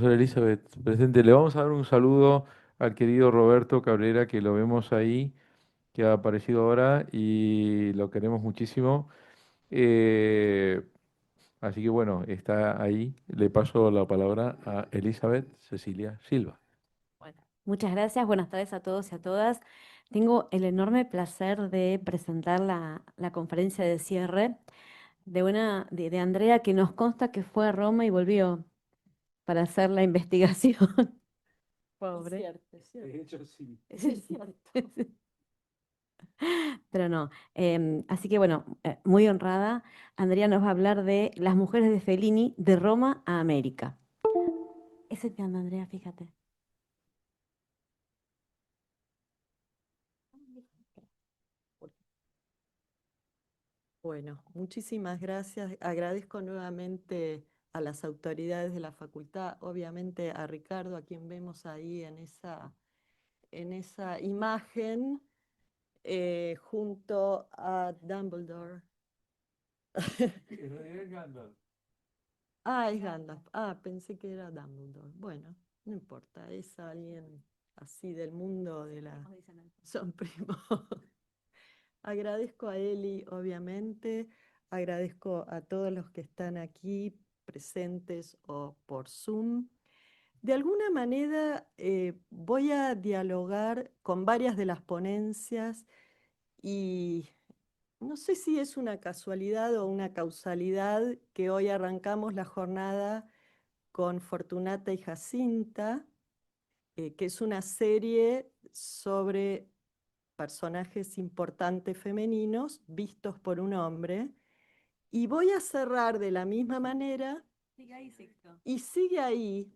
profesora Elizabeth, presente. Le vamos a dar un saludo al querido Roberto Cabrera, que lo vemos ahí, que ha aparecido ahora y lo queremos muchísimo. Eh, Así que bueno, está ahí. Le paso la palabra a Elizabeth Cecilia Silva. Bueno, muchas gracias, buenas tardes a todos y a todas. Tengo el enorme placer de presentar la conferencia de cierre de Andrea, que nos consta que fue a Roma y volvió para hacer la investigación. Pobre. Es cierto. De hecho, sí. Es cierto. Pero no. Así que bueno, muy honrada. Andrea nos va a hablar de las mujeres de Fellini de Roma a América. Ese te anda, Andrea, fíjate. Bueno, muchísimas gracias. Agradezco nuevamente a las autoridades de la facultad, obviamente a Ricardo, a quien vemos ahí en esa imagen, junto a Dumbledore. En realidad es Gandalf. Ah, es Gandalf. Ah, pensé que era Dumbledore. Bueno, no importa, es alguien así del mundo de la... Son primos. Agradezco a Eli, obviamente, agradezco a todos los que están aquí presentes o por Zoom. De alguna manera voy a dialogar con varias de las ponencias y no sé si es una casualidad o una causalidad que hoy arrancamos la jornada con Fortunata y Jacinta, que es una serie sobre personajes importantes femeninos vistos por un hombre. Y voy a cerrar de la misma manera. Sigue ahí, Sixto. Y sigue ahí,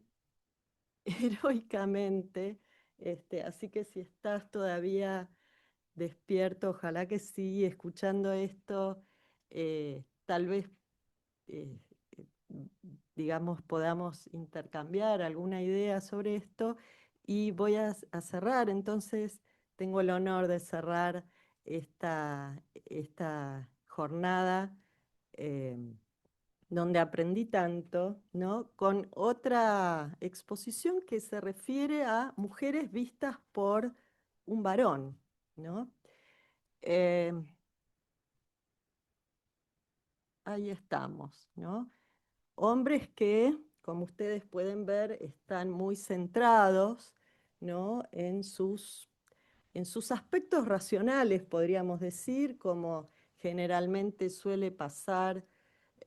heroicamente. Así que si estás todavía despierto, ojalá que sí, escuchando esto, tal vez, eh, eh, digamos, podamos intercambiar alguna idea sobre esto. Y voy a cerrar, entonces tengo el honor de cerrar esta jornada eh, donde aprendí tanto, ¿no? Con otra exposición que se refiere a mujeres vistas por un varón, ¿no? Eh, Ahí estamos, ¿no? Hombres que, como ustedes pueden ver, están muy centrados, ¿no? En sus aspectos racionales, podríamos decir, como generalmente suele pasar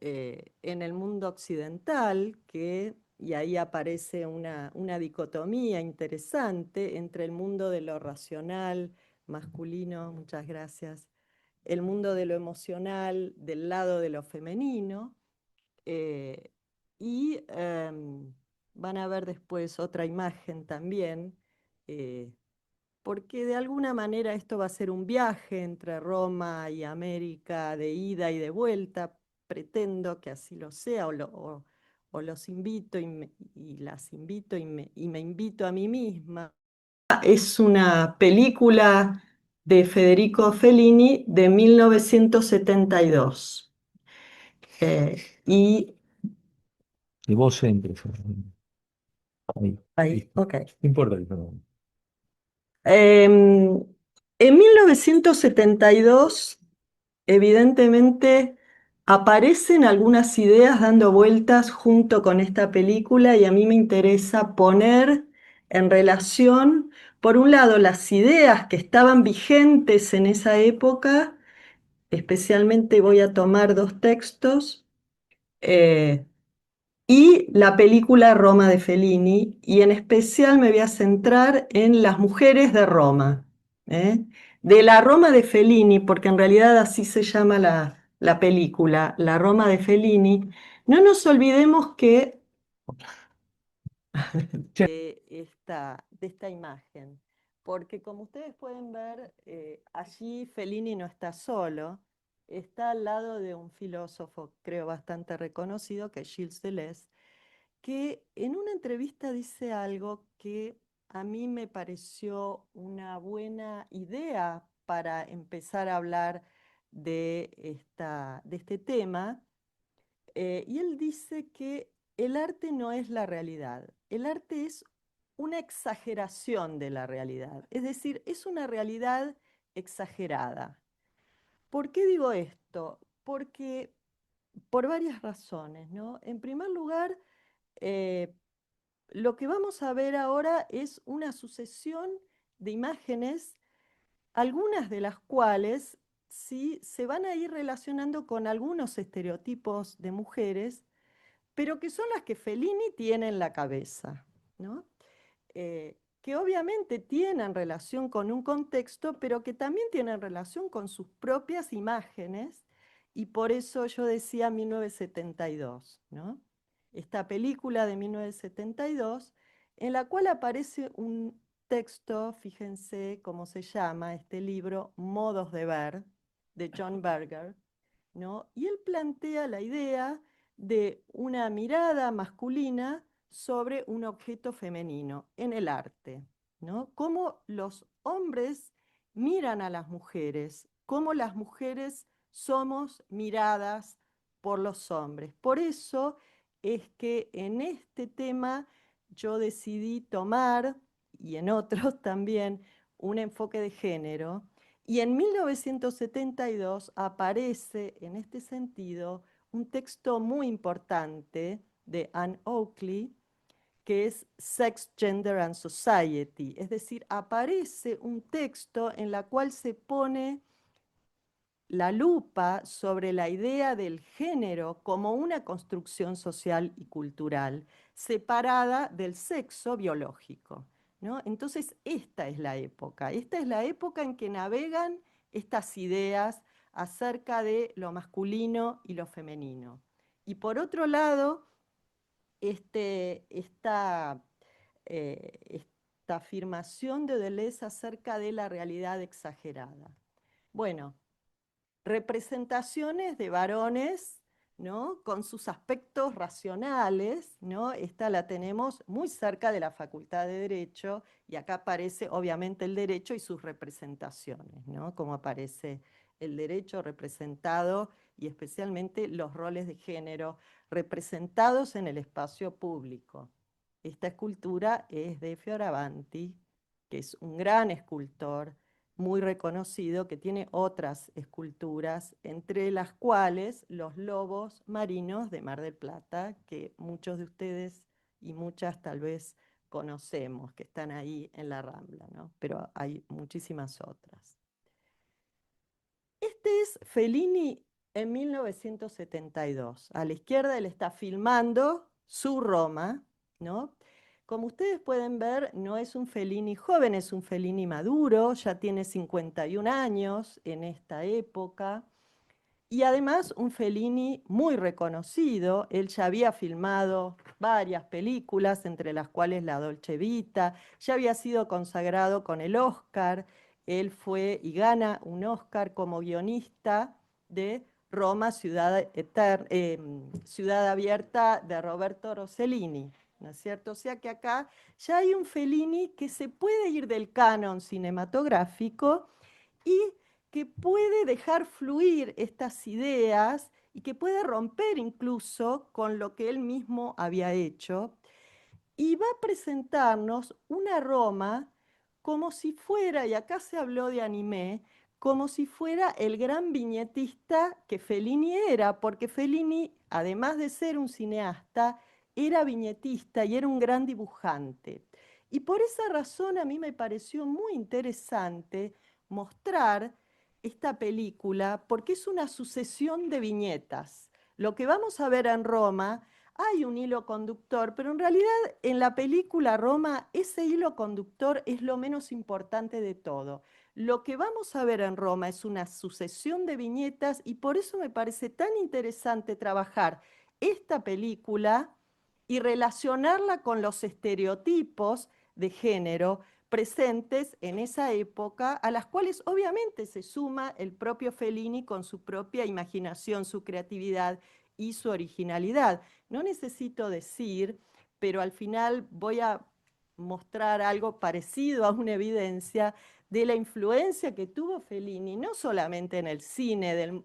en el mundo occidental, y ahí aparece una dicotomía interesante entre el mundo de lo racional masculino, muchas gracias, el mundo de lo emocional del lado de lo femenino, eh, y van a ver después otra imagen también, eh, porque de alguna manera esto va a ser un viaje entre Roma y América de ida y de vuelta. Pretendo que así lo sea, o los invito y las invito y me invito a mí misma. Es una película de Federico Fellini de 1972. Y Y vos siempre. Ahí, ahí, listo. ok. No importa, no. En 1972, evidentemente, aparecen algunas ideas dando vueltas junto con esta película y a mí me interesa poner en relación, por un lado, las ideas que estaban vigentes en esa época, especialmente voy a tomar dos textos, eh, y la película Roma de Fellini, y en especial me voy a centrar en las mujeres de Roma, ¿eh? De la Roma de Fellini, porque en realidad así se llama la película, la Roma de Fellini. No nos olvidemos que de esta imagen, porque como ustedes pueden ver, allí Fellini no está solo, está al lado de un filósofo, creo, bastante reconocido, que es Gilles Deleuze, que en una entrevista dice algo que a mí me pareció una buena idea para empezar a hablar de este tema, y él dice que el arte no es la realidad, el arte es una exageración de la realidad, es decir, es una realidad exagerada. ¿Por qué digo esto? Porque por varias razones, ¿no? En primer lugar, eh, lo que vamos a ver ahora es una sucesión de imágenes, algunas de las cuales sí se van a ir relacionando con algunos estereotipos de mujeres, pero que son las que Fellini tiene en la cabeza, ¿no? Que obviamente tienen relación con un contexto, pero que también tienen relación con sus propias imágenes, y por eso yo decía 1972, ¿no? Esta película de 1972, en la cual aparece un texto, fíjense cómo se llama este libro, Modos de ver, de John Berger, ¿no? Y él plantea la idea de una mirada masculina sobre un objeto femenino en el arte, ¿no? Cómo los hombres miran a las mujeres, cómo las mujeres somos miradas por los hombres. Por eso es que en este tema yo decidí tomar, y en otros también, un enfoque de género, y en 1972 aparece en este sentido un texto muy importante de Anne Oakley, que es Sex, Gender and Society. Es decir, aparece un texto en la cual se pone la lupa sobre la idea del género como una construcción social y cultural, separada del sexo biológico, ¿no? Entonces, esta es la época en que navegan estas ideas acerca de lo masculino y lo femenino. Y por otro lado, esta afirmación de Deleuze acerca de la realidad exagerada. Bueno, representaciones de varones, ¿no? Con sus aspectos racionales, ¿no? Esta la tenemos muy cerca de la Facultad de Derecho, y acá aparece obviamente el derecho y sus representaciones, ¿no? Como aparece el derecho representado y especialmente los roles de género representados en el espacio público. Esta escultura es de Fioravanti, que es un gran escultor muy reconocido, que tiene otras esculturas, entre las cuales los lobos marinos de Mar del Plata, que muchos de ustedes y muchas tal vez conocemos, que están ahí en la Rambla, ¿no? Pero hay muchísimas otras. Este es Fellini en 1972. A la izquierda él está filmando su Roma, ¿no? Como ustedes pueden ver, no es un Fellini joven, es un Fellini maduro, ya tiene 51 años en esta época. Y además un Fellini muy reconocido. Él ya había filmado varias películas, entre las cuales La Dolce Vita, ya había sido consagrado con el Oscar. Él fue y gana un Oscar como guionista de Roma, Ciudad Abierta, de Roberto Rossellini, ¿no es cierto? O sea que acá ya hay un Fellini que se puede ir del canon cinematográfico y que puede dejar fluir estas ideas y que puede romper incluso con lo que él mismo había hecho, y va a presentarnos una Roma como si fuera, y acá se habló de Animé, como si fuera el gran viñetista que Fellini era, porque Fellini, además de ser un cineasta, era viñetista y era un gran dibujante. Y por esa razón a mí me pareció muy interesante mostrar esta película, porque es una sucesión de viñetas. Lo que vamos a ver en Roma, hay un hilo conductor, pero en realidad en la película Roma ese hilo conductor es lo menos importante de todo. Lo que vamos a ver en Roma es una sucesión de viñetas, y por eso me parece tan interesante trabajar esta película y relacionarla con los estereotipos de género presentes en esa época, a las cuales obviamente se suma el propio Fellini con su propia imaginación, su creatividad y su originalidad. No necesito decir, pero al final voy a mostrar algo parecido a una evidencia de la influencia que tuvo Fellini, no solamente en el cine del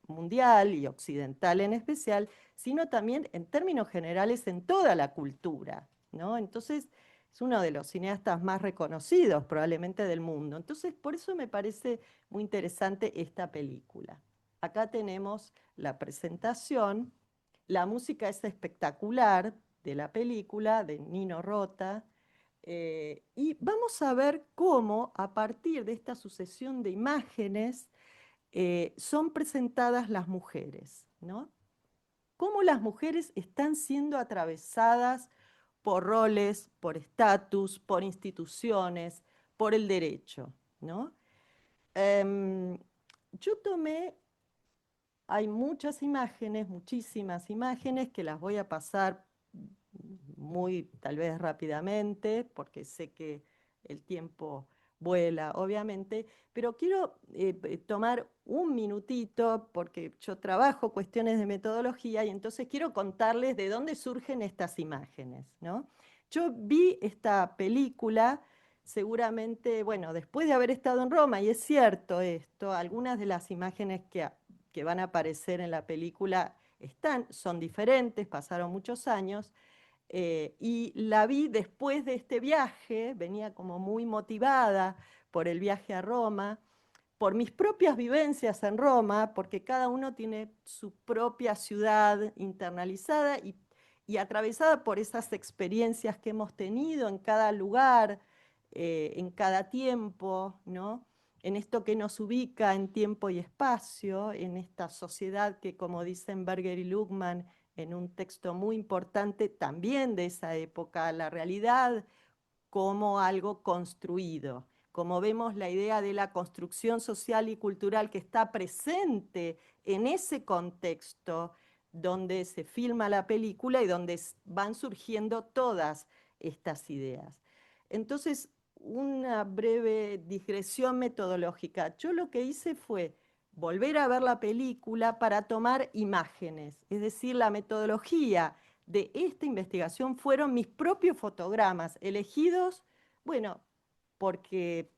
mundial y occidental en especial, sino también en términos generales en toda la cultura, ¿no? Entonces, es uno de los cineastas más reconocidos probablemente del mundo. Entonces, por eso me parece muy interesante esta película. Acá tenemos la presentación. La música es espectacular de la película, de Nino Rota. Y vamos a ver cómo, a partir de esta sucesión de imágenes, son presentadas las mujeres, ¿no? Cómo las mujeres están siendo atravesadas por roles, por estatus, por instituciones, por el derecho, ¿no? Em, yo tomé, hay muchas imágenes, muchísimas imágenes que las voy a pasar muy tal vez rápidamente, porque sé que el tiempo vuela, obviamente, pero quiero tomar un minutito, porque yo trabajo cuestiones de metodología y entonces quiero contarles de dónde surgen estas imágenes, ¿no? Yo vi esta película seguramente, bueno, después de haber estado en Roma, y es cierto esto, algunas de las imágenes que van a aparecer en la película son diferentes, pasaron muchos años, y la vi después de este viaje, venía como muy motivada por el viaje a Roma, por mis propias vivencias en Roma, porque cada uno tiene su propia ciudad internalizada y atravesada por esas experiencias que hemos tenido en cada lugar, en cada tiempo, ¿no? En esto que nos ubica en tiempo y espacio, en esta sociedad que, como dicen Berger y Luhmann, en un texto muy importante también de esa época, la realidad como algo construido. Como vemos, la idea de la construcción social y cultural que está presente en ese contexto donde se filma la película y donde van surgiendo todas estas ideas. Entonces, una breve digresión metodológica. Yo lo que hice fue volver a ver la película para tomar imágenes, es decir, la metodología de esta investigación fueron mis propios fotogramas, elegidos, bueno, porque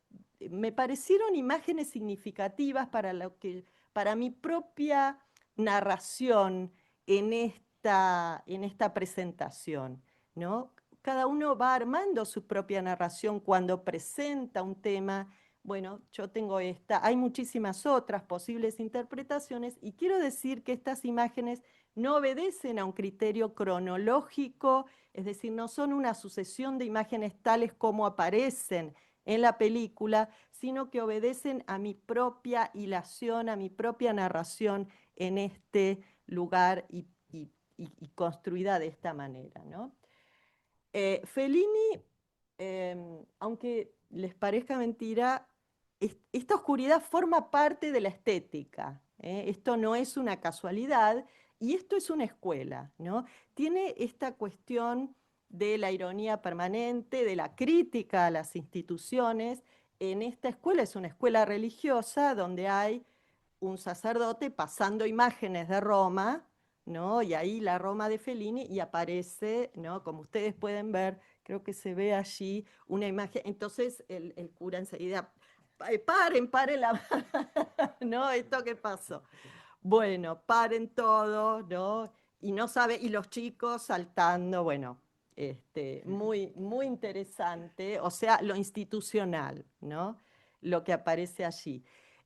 me parecieron imágenes significativas para mi propia narración en esta presentación, ¿no? Cada uno va armando su propia narración cuando presenta un tema. Bueno, yo tengo esta, hay muchísimas otras posibles interpretaciones y quiero decir que estas imágenes no obedecen a un criterio cronológico, es decir, no son una sucesión de imágenes tales como aparecen en la película, sino que obedecen a mi propia hilación, a mi propia narración en este lugar y construida de esta manera, ¿no? Fellini, aunque les parezca mentira, esta oscuridad forma parte de la estética. Esto no es una casualidad y esto es una escuela, ¿no? Tiene esta cuestión de la ironía permanente, de la crítica a las instituciones. En esta escuela es una escuela religiosa donde hay un sacerdote pasando imágenes de Roma, ¿no? Y ahí la Roma de Fellini y aparece, ¿no? Como ustedes pueden ver, creo que se ve allí una imagen. Entonces el cura enseguida, paren la ¿no? ¿Esto qué pasó? Bueno, paren todo, ¿no? Y no sabe, y los chicos saltando, bueno, muy, muy interesante, o sea, lo institucional, ¿no? Lo que aparece allí.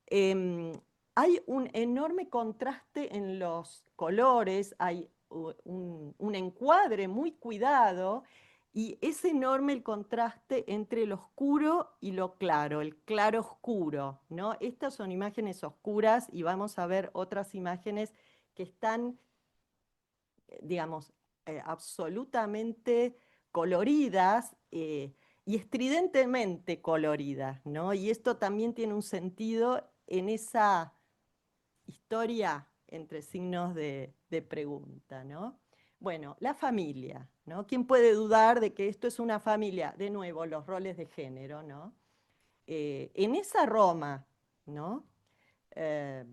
Em, Hay un enorme contraste en los colores, hay un encuadre muy cuidado y es enorme el contraste entre lo oscuro y lo claro, el claro oscuro, ¿no? Estas son imágenes oscuras y vamos a ver otras imágenes que están, digamos, absolutamente coloridas y estridentemente coloridas, ¿no? Y esto también tiene un sentido en esa historia entre signos de pregunta, ¿no? Bueno, la familia, ¿no? ¿Quién puede dudar de que esto es una familia? De nuevo, los roles de género, ¿no? En esa Roma, ¿no? Eh,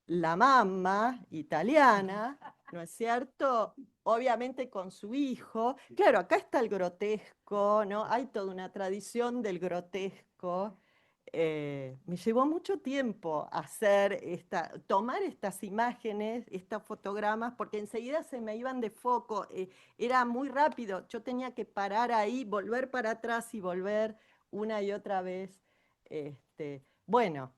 la mamá italiana, ¿no es cierto? Obviamente con su hijo. Claro, acá está el grotesco, ¿no? Hay toda una tradición del grotesco Me llevó mucho tiempo tomar estas imágenes, estos fotogramas, porque enseguida se me iban de foco, era muy rápido, yo tenía que parar ahí, volver para atrás y volver una y otra vez. Bueno,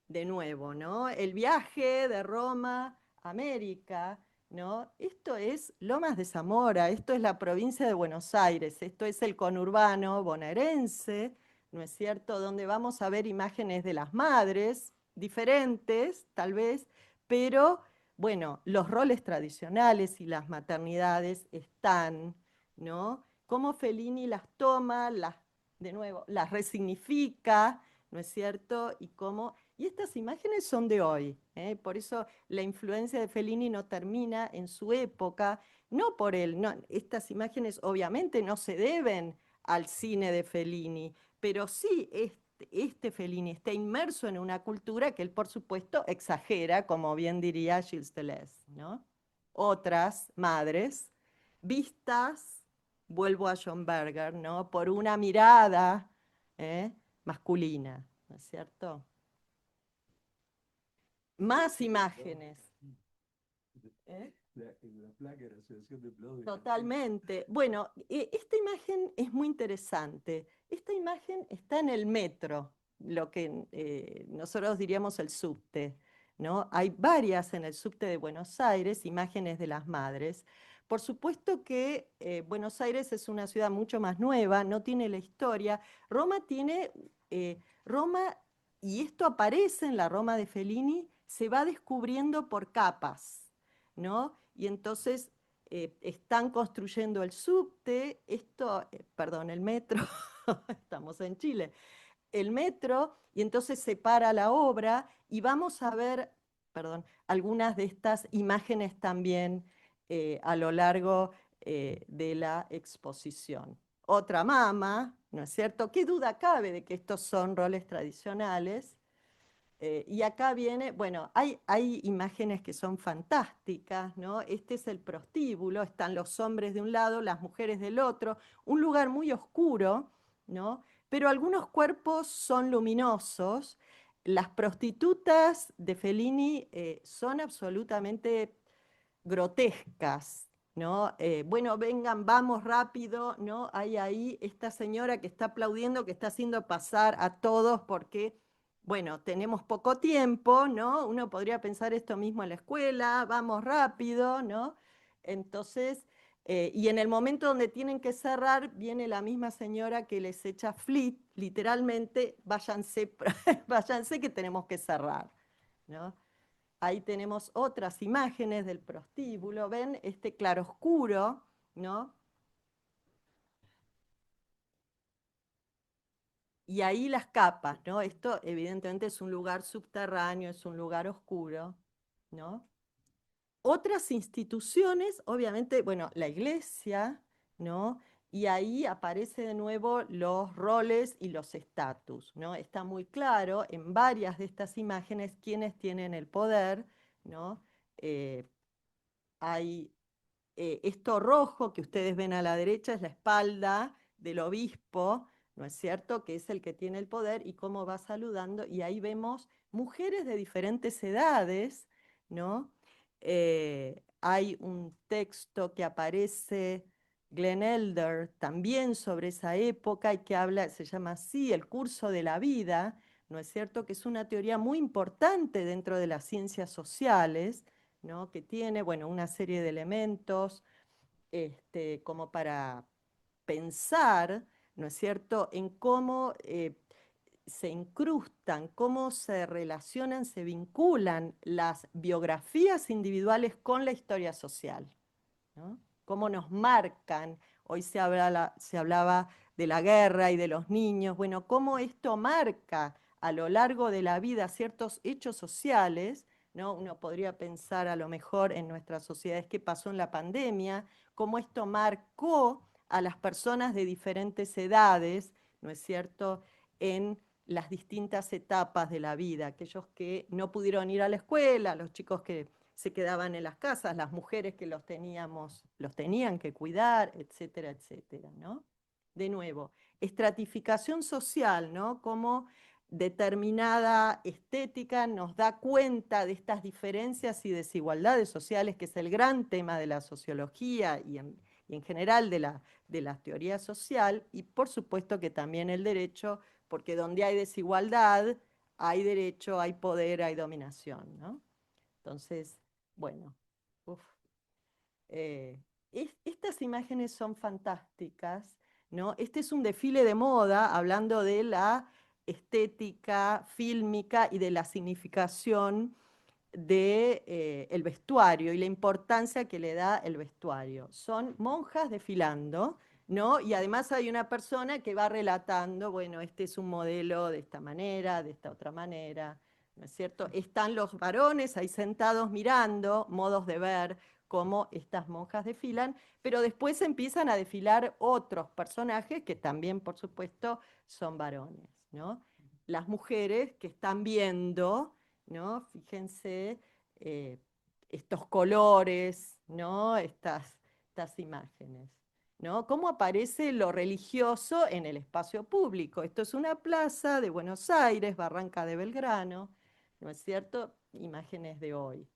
de nuevo, ¿no? El viaje de Roma a América, ¿no? Esto es Lomas de Zamora, esto es la provincia de Buenos Aires, esto es el conurbano bonaerense, ¿no es cierto? Donde vamos a ver imágenes de las madres, diferentes, tal vez, pero bueno, los roles tradicionales y las maternidades están, ¿no? Cómo Fellini las toma, de nuevo, las resignifica, ¿no es cierto? Y estas imágenes son de hoy, ¿eh? Por eso la influencia de Fellini no termina en su época, no por él, no, estas imágenes obviamente no se deben al cine de Fellini, pero sí este Fellini está inmerso en una cultura que él, por supuesto, exagera, como bien diría Gilles Deleuze, ¿no? Otras madres vistas, vuelvo a John Berger, ¿no? Por una mirada, ¿eh? masculina, ¿no es cierto? Más imágenes. ¿Eh? Totalmente. Bueno, esta imagen es muy interesante. Esta imagen está en el metro, lo que nosotros diríamos el subte, ¿no? Hay varias en el subte de Buenos Aires, imágenes de las madres. Por supuesto que Buenos Aires es una ciudad mucho más nueva, no tiene la historia. Roma, y esto aparece en la Roma de Fellini, se va descubriendo por capas, ¿no? Y entonces están construyendo el subte, perdón, el metro, estamos en Chile, el metro, y entonces se para la obra y vamos a ver, perdón, algunas de estas imágenes también a lo largo de la exposición. Otra mama, ¿no es cierto? ¿Qué duda cabe de que estos son roles tradicionales? Y acá viene, bueno, hay imágenes que son fantásticas, ¿no? Este es el prostíbulo, están los hombres de un lado, las mujeres del otro, un lugar muy oscuro, ¿no? Pero algunos cuerpos son luminosos. Las prostitutas de Fellini son absolutamente grotescas, ¿no? Bueno, vengan, vamos rápido, ¿no? Hay ahí esta señora que está aplaudiendo, que está haciendo pasar a todos porque, bueno, tenemos poco tiempo, ¿no? Uno podría pensar esto mismo en la escuela, vamos rápido, ¿no? Entonces, y en el momento donde tienen que cerrar, viene la misma señora que les echa flit, literalmente, váyanse, váyanse que tenemos que cerrar, ¿no? Ahí tenemos otras imágenes del prostíbulo, ven este claroscuro, ¿no? Y ahí las capas, ¿no? Esto evidentemente es un lugar subterráneo, es un lugar oscuro, ¿no? Otras instituciones, obviamente, bueno, la iglesia, ¿no? Y ahí aparece de nuevo los roles y los estatus, ¿no? Está muy claro en varias de estas imágenes quiénes tienen el poder, ¿no? Eh, hay esto rojo que ustedes ven a la derecha es la espalda del obispo, ¿no es cierto? Que es el que tiene el poder y cómo va saludando. Y ahí vemos mujeres de diferentes edades, ¿no? Hay un texto que aparece, Glenn Elder, también sobre esa época y que habla, se llama así, el curso de la vida, ¿no es cierto? Que es una teoría muy importante dentro de las ciencias sociales, ¿no? Que tiene, bueno, una serie de elementos como para pensar, ¿no es cierto?, en cómo se incrustan, cómo se relacionan, se vinculan las biografías individuales con la historia social, ¿no? Cómo nos marcan, hoy se hablaba de la guerra y de los niños, bueno, cómo esto marca a lo largo de la vida ciertos hechos sociales, ¿no? Uno podría pensar a lo mejor en nuestras sociedades qué pasó en la pandemia, cómo esto marcó a las personas de diferentes edades, ¿no es cierto?, en las distintas etapas de la vida, aquellos que no pudieron ir a la escuela, los chicos que se quedaban en las casas, las mujeres que los tenían que cuidar, etcétera, etcétera, ¿no? De nuevo, estratificación social, ¿no? Cómo determinada estética nos da cuenta de estas diferencias y desigualdades sociales, que es el gran tema de la sociología y en general de la teoría social, y por supuesto que también el derecho, porque donde hay desigualdad, hay derecho, hay poder, hay dominación, ¿no? Entonces, bueno, uf, eh, estas imágenes son fantásticas, ¿no? Este es un desfile de moda, hablando de la estética fílmica y de la significación de, el vestuario y la importancia que le da el vestuario. Son monjas desfilando, ¿no? Y además hay una persona que va relatando, bueno, este es un modelo de esta manera, de esta otra manera, ¿no es cierto? Están los varones ahí sentados mirando, modos de ver cómo estas monjas desfilan, pero después empiezan a desfilar otros personajes que también, por supuesto, son varones, ¿no? Las mujeres que están viendo, ¿no? Fíjense eh, estos colores, ¿no? Estas imágenes, ¿no? Cómo aparece lo religioso en el espacio público. Esto es una plaza de Buenos Aires, Barranca de Belgrano, ¿no es cierto? Imágenes de hoy.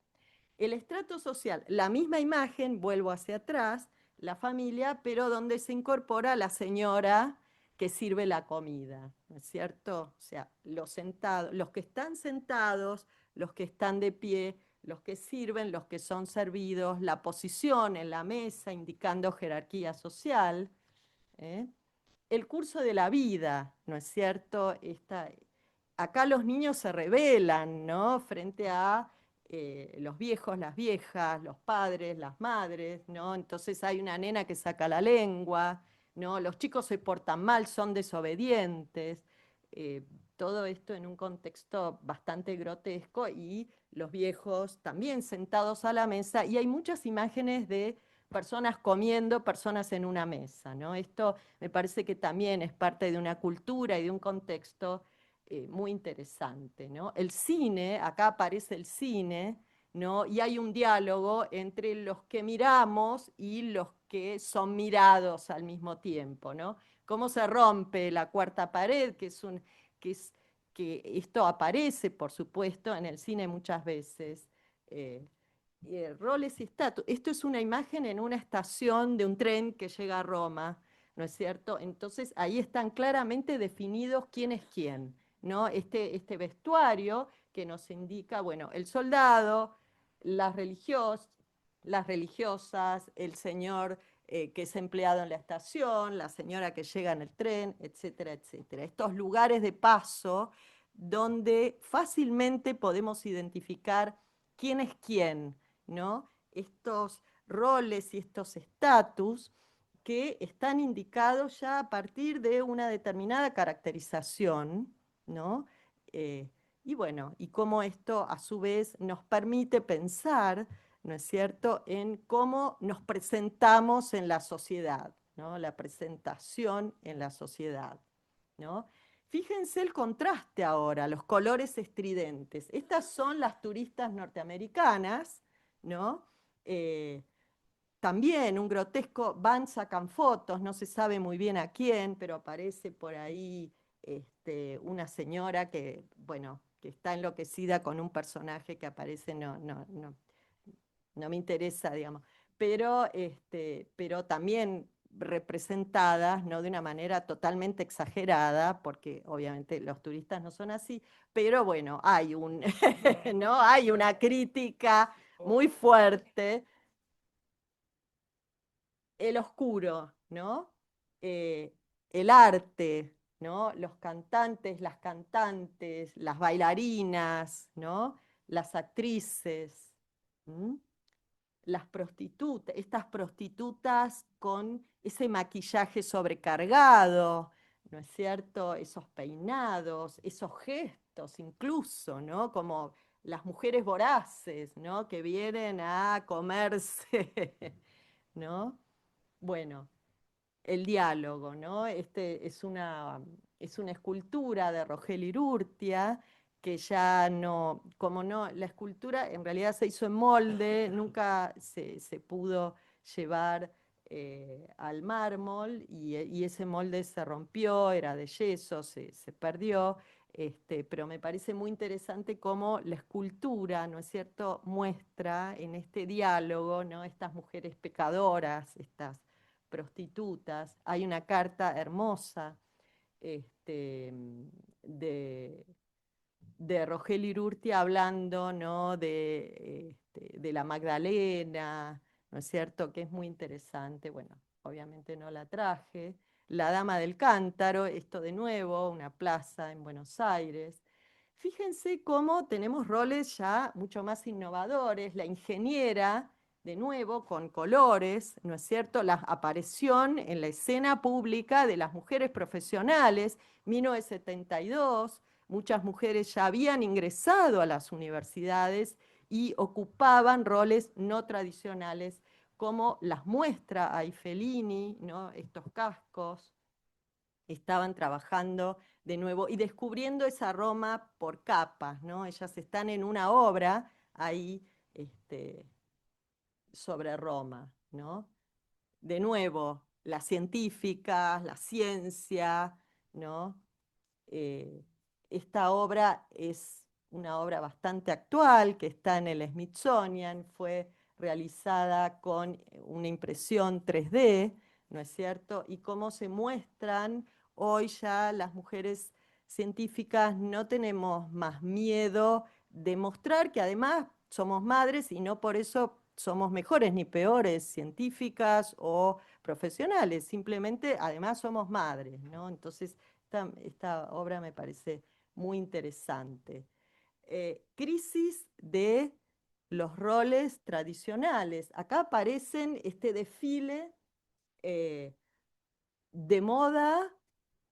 El estrato social, la misma imagen, vuelvo hacia atrás, la familia, pero donde se incorpora la señora que sirve la comida, ¿no es cierto? O sea, los sentados, los que están sentados, los que están de pie, los que sirven, los que son servidos, la posición en la mesa indicando jerarquía social, ¿eh? El curso de la vida, ¿no es cierto? Acá los niños se rebelan, ¿no? Frente a los viejos, las viejas, los padres, las madres, ¿no? Entonces hay una nena que saca la lengua, ¿no? Los chicos se portan mal, son desobedientes. eh, Todo esto en un contexto bastante grotesco y los viejos también sentados a la mesa y hay muchas imágenes de personas comiendo, personas en una mesa, ¿no? Esto me parece que también es parte de una cultura y de un contexto muy interesante, ¿no? El cine, acá aparece el cine, ¿no? Y hay un diálogo entre los que miramos y los que son mirados al mismo tiempo, ¿no? Cómo se rompe la cuarta pared, que es que esto aparece, por supuesto, en el cine muchas veces. eh, Roles y estatus. Esto es una imagen en una estación de un tren que llega a Roma, ¿no es cierto? Entonces ahí están claramente definidos quién es quién, ¿no? Este vestuario que nos indica, bueno, el soldado, las las religiosas, el señor que es empleado en la estación, la señora que llega en el tren, etcétera, etcétera. Estos lugares de paso donde fácilmente podemos identificar quién es quién, ¿no? Estos roles y estos estatus que están indicados ya a partir de una determinada caracterización, ¿no? Eh, y bueno, y cómo esto a su vez nos permite pensar, ¿no es cierto?, en cómo nos presentamos en la sociedad, ¿no? La presentación en la sociedad, ¿no? Fíjense el contraste ahora, los colores estridentes. Estas son las turistas norteamericanas, ¿no? Eh, También un grotesco, van, sacan fotos, no se sabe muy bien a quién, pero aparece por ahí una señora que, bueno, que está enloquecida con un personaje que aparece, no me interesa, digamos, pero también representadas, no de una manera totalmente exagerada, porque obviamente los turistas no son así, pero bueno, ¿no? Hay una crítica muy fuerte, el oscuro, ¿no? Eh, el arte, ¿no? Los cantantes, las bailarinas, ¿no? Las actrices. ¿Mm? Las prostitutas, estas prostitutas con ese maquillaje sobrecargado, ¿no es cierto? Esos peinados, esos gestos incluso, ¿no? Como las mujeres voraces, ¿no? Que vienen a comerse, ¿no? Bueno, el diálogo, ¿no? Es una escultura de Rogelio Urrutia, que ya no, como no, la escultura en realidad se hizo en molde, nunca se pudo llevar al mármol y ese molde se rompió, era de yeso, se perdió. Pero me parece muy interesante cómo la escultura, ¿no es cierto?, muestra en este diálogo, ¿no?, estas mujeres pecadoras, estas prostitutas. Hay una carta hermosa de, Rogelio Urrutia hablando, ¿no?, de la Magdalena, ¿no es cierto?, que es muy interesante. Bueno, obviamente no la traje. La Dama del Cántaro, esto de nuevo, una plaza en Buenos Aires. Fíjense cómo tenemos roles ya mucho más innovadores. La ingeniera, de nuevo, con colores, ¿no es cierto? La aparición en la escena pública de las mujeres profesionales, 1972, muchas mujeres ya habían ingresado a las universidades y ocupaban roles no tradicionales, como las muestra ahí Fellini, ¿no?, estos cascos. Estaban trabajando de nuevo y descubriendo esa Roma por capas, ¿no? Ellas están en una obra ahí sobre Roma, ¿no? De nuevo, las científicas, la ciencia, ¿no? Eh, Esta obra es una obra bastante actual que está en el Smithsonian, fue realizada con una impresión 3D, ¿no es cierto? Y cómo se muestran hoy ya las mujeres científicas, no tenemos más miedo de mostrar que además somos madres y no por eso somos mejores ni peores científicas o profesionales, simplemente además somos madres, ¿no? Entonces, esta obra me parece muy interesante. Crisis de los roles tradicionales. Acá aparecen este desfile de moda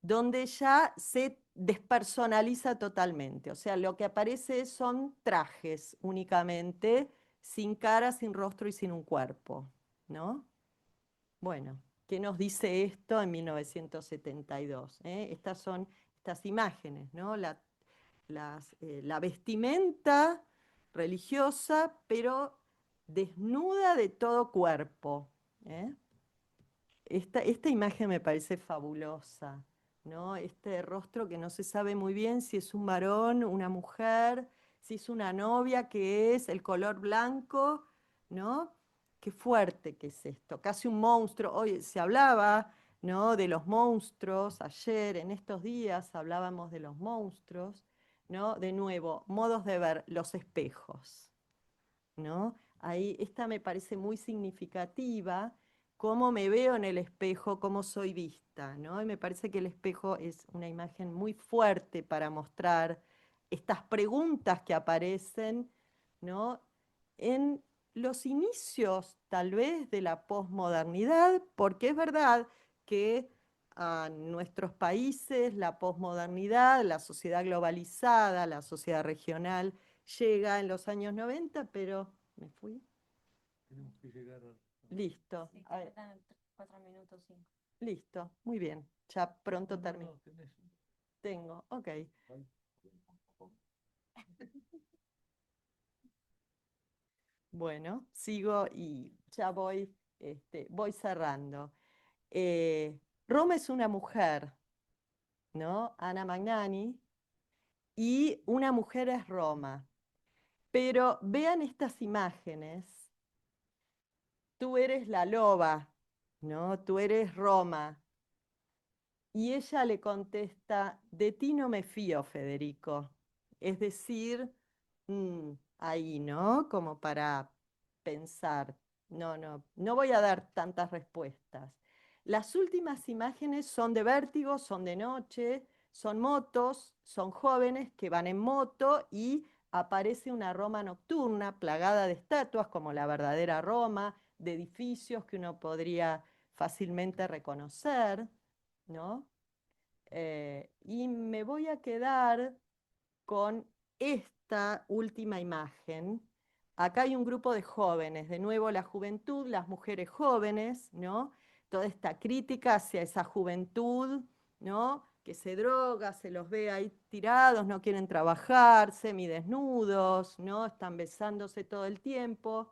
donde ya se despersonaliza totalmente. O sea, lo que aparece son trajes únicamente, sin cara, sin rostro y sin un cuerpo, ¿no? Bueno, ¿qué nos dice esto en 1972? Estas son estas imágenes, ¿no? La vestimenta religiosa, pero desnuda de todo cuerpo. ¿eh? Esta imagen me parece fabulosa, ¿no? Este rostro que no se sabe muy bien si es un varón, una mujer, si es una novia, que es el color blanco, ¿no? Qué fuerte que es esto, casi un monstruo. Hoy se hablaba, ¿no?, de los monstruos, ayer, en estos días, hablábamos de los monstruos, ¿no? De nuevo, modos de ver los espejos, ¿no? Ahí, esta me parece muy significativa, cómo me veo en el espejo, cómo soy vista, ¿no? Y me parece que el espejo es una imagen muy fuerte para mostrar estas preguntas que aparecen, ¿no?, en los inicios, tal vez, de la posmodernidad, porque es verdad que a nuestros países la posmodernidad, la sociedad globalizada, la sociedad regional, llega en los años 90, pero me fui. Tenemos que llegar Listo. Sí, A ver, faltan 4 minutos, 5. listo, muy bien. Ya pronto termino. no, tenés. Tengo, ok. Bueno, sigo y ya voy cerrando. Eh, Roma es una mujer, ¿no? Anna Magnani, y una mujer es Roma. Pero vean estas imágenes. Tú eres la loba, ¿no? Tú eres Roma. Y ella le contesta, de ti no me fío, Federico. Es decir, ahí, ¿no? Como para pensar, no voy a dar tantas respuestas. Las últimas imágenes son de vértigo, son de noche, son motos, son jóvenes que van en moto y aparece una Roma nocturna plagada de estatuas, como la verdadera Roma, de edificios que uno podría fácilmente reconocer, ¿no? Y me voy a quedar con esta última imagen. Acá hay un grupo de jóvenes, de nuevo la juventud, las mujeres jóvenes, ¿no? Toda esta crítica hacia esa juventud, ¿no?, que se droga, se los ve ahí tirados, no quieren trabajar, semidesnudos, ¿no? Están besándose todo el tiempo.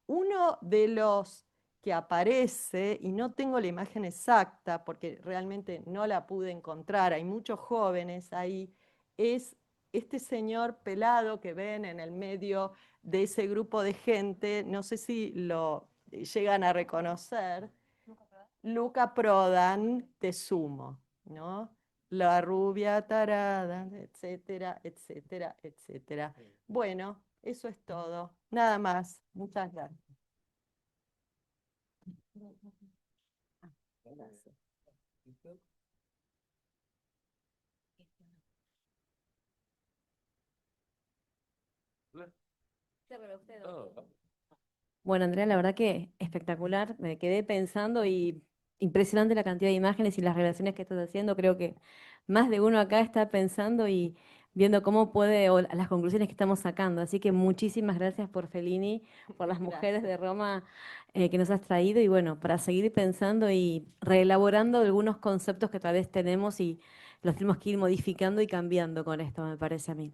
Uno de los que aparece, y no tengo la imagen exacta porque realmente no la pude encontrar, hay muchos jóvenes ahí, es este señor pelado que ven en el medio de ese grupo de gente, no sé si lo llegan a reconocer, Luca Prodan, Te Sumo, ¿no? La rubia tarada, etcétera, etcétera, etcétera. Bueno, eso es todo. Nada más. Muchas gracias. Gracias. Bueno, Andrea, la verdad que espectacular. Me quedé pensando y impresionante la cantidad de imágenes y las relaciones que estás haciendo. Creo que más de uno acá está pensando y viendo cómo puede, o las conclusiones que estamos sacando. Así que muchísimas gracias por Fellini, por las mujeres de Gracias. Roma que nos has traído y bueno, para seguir pensando y reelaborando algunos conceptos que tal vez tenemos y los tenemos que ir modificando y cambiando con esto, me parece a mí.